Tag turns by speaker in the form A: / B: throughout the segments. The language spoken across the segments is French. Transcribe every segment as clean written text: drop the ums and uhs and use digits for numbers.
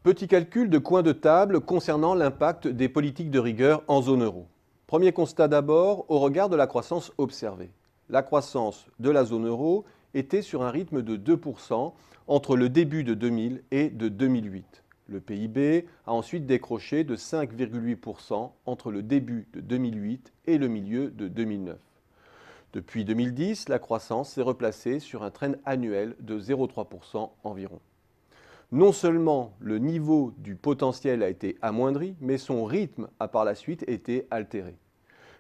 A: Petit calcul de coin de table concernant l'impact des politiques de rigueur en zone euro. Premier constat d'abord, au regard de la croissance observée. La croissance de la zone euro était sur un rythme de 2% entre le début de 2000 et de 2008. Le PIB a ensuite décroché de 5,8% entre le début de 2008 et le milieu de 2009. Depuis 2010, la croissance s'est replacée sur un trend annuel de 0,3% environ. Non seulement le niveau du potentiel a été amoindri, mais son rythme a par la suite été altéré.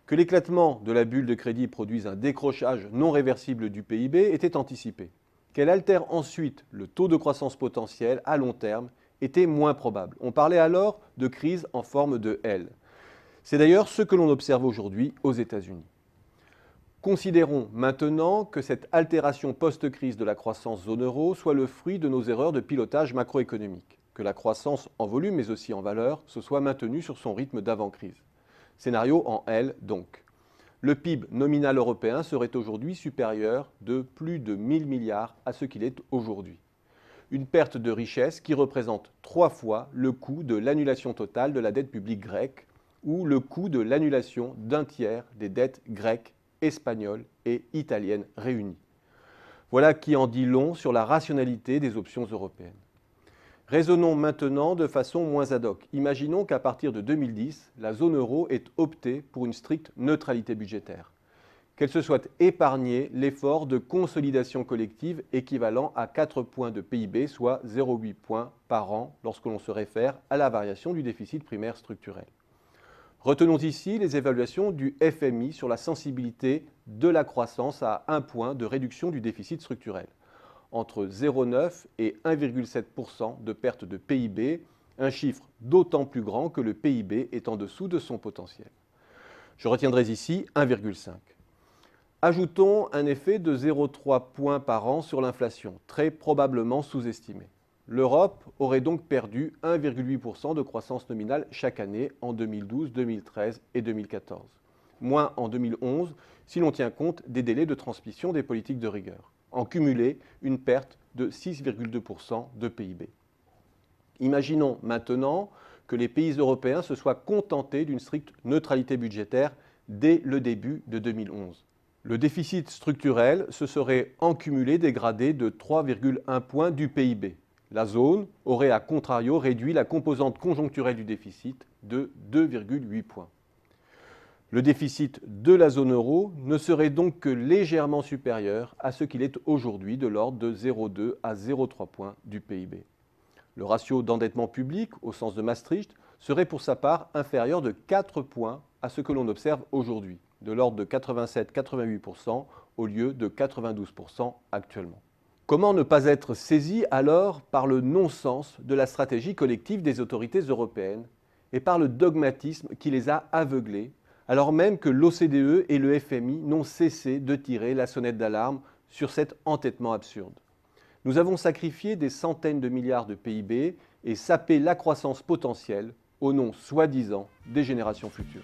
A: Que l'éclatement de la bulle de crédit produise un décrochage non réversible du PIB était anticipé. Qu'elle altère ensuite le taux de croissance potentiel à long terme était moins probable. On parlait alors de crise en forme de L. C'est d'ailleurs ce que l'on observe aujourd'hui aux États-Unis. Considérons maintenant que cette altération post-crise de la croissance zone euro soit le fruit de nos erreurs de pilotage macroéconomique, que la croissance en volume mais aussi en valeur se soit maintenue sur son rythme d'avant-crise. Scénario en L donc. Le PIB nominal européen serait aujourd'hui supérieur de plus de 1000 milliards à ce qu'il est aujourd'hui. Une perte de richesse qui représente 3 fois le coût de l'annulation totale de la dette publique grecque ou le coût de l'annulation d'un tiers des dettes grecques, espagnoles et italiennes réunies. Voilà qui en dit long sur la rationalité des options européennes. Raisonnons maintenant de façon moins ad hoc. Imaginons qu'à partir de 2010, la zone euro ait opté pour une stricte neutralité budgétaire. Qu'elle se soit épargnée l'effort de consolidation collective équivalent à 4 points de PIB, soit 0,8 points par an lorsque l'on se réfère à la variation du déficit primaire structurel. Retenons ici les évaluations du FMI sur la sensibilité de la croissance à 1 point de réduction du déficit structurel, entre 0,9 et 1,7% de perte de PIB, un chiffre d'autant plus grand que le PIB est en dessous de son potentiel. Je retiendrai ici 1,5. Ajoutons un effet de 0,3 points par an sur l'inflation, très probablement sous-estimé. L'Europe aurait donc perdu 1,8% de croissance nominale chaque année en 2012, 2013 et 2014. Moins en 2011 si l'on tient compte des délais de transmission des politiques de rigueur. En cumulé, une perte de 6,2% de PIB. Imaginons maintenant que les pays européens se soient contentés d'une stricte neutralité budgétaire dès le début de 2011. Le déficit structurel se serait en cumulé dégradé de 3,1 points du PIB. La zone aurait à contrario réduit la composante conjoncturelle du déficit de 2,8 points. Le déficit de la zone euro ne serait donc que légèrement supérieur à ce qu'il est aujourd'hui, de l'ordre de 0,2 à 0,3 points du PIB. Le ratio d'endettement public, au sens de Maastricht, serait pour sa part inférieur de 4 points à ce que l'on observe aujourd'hui, de l'ordre de 87-88% au lieu de 92% actuellement. Comment ne pas être saisi alors par le non-sens de la stratégie collective des autorités européennes et par le dogmatisme qui les a aveuglés, alors même que l'OCDE et le FMI n'ont cessé de tirer la sonnette d'alarme sur cet entêtement absurde. Nous avons sacrifié des centaines de milliards de PIB et sapé la croissance potentielle au nom soi-disant des générations futures.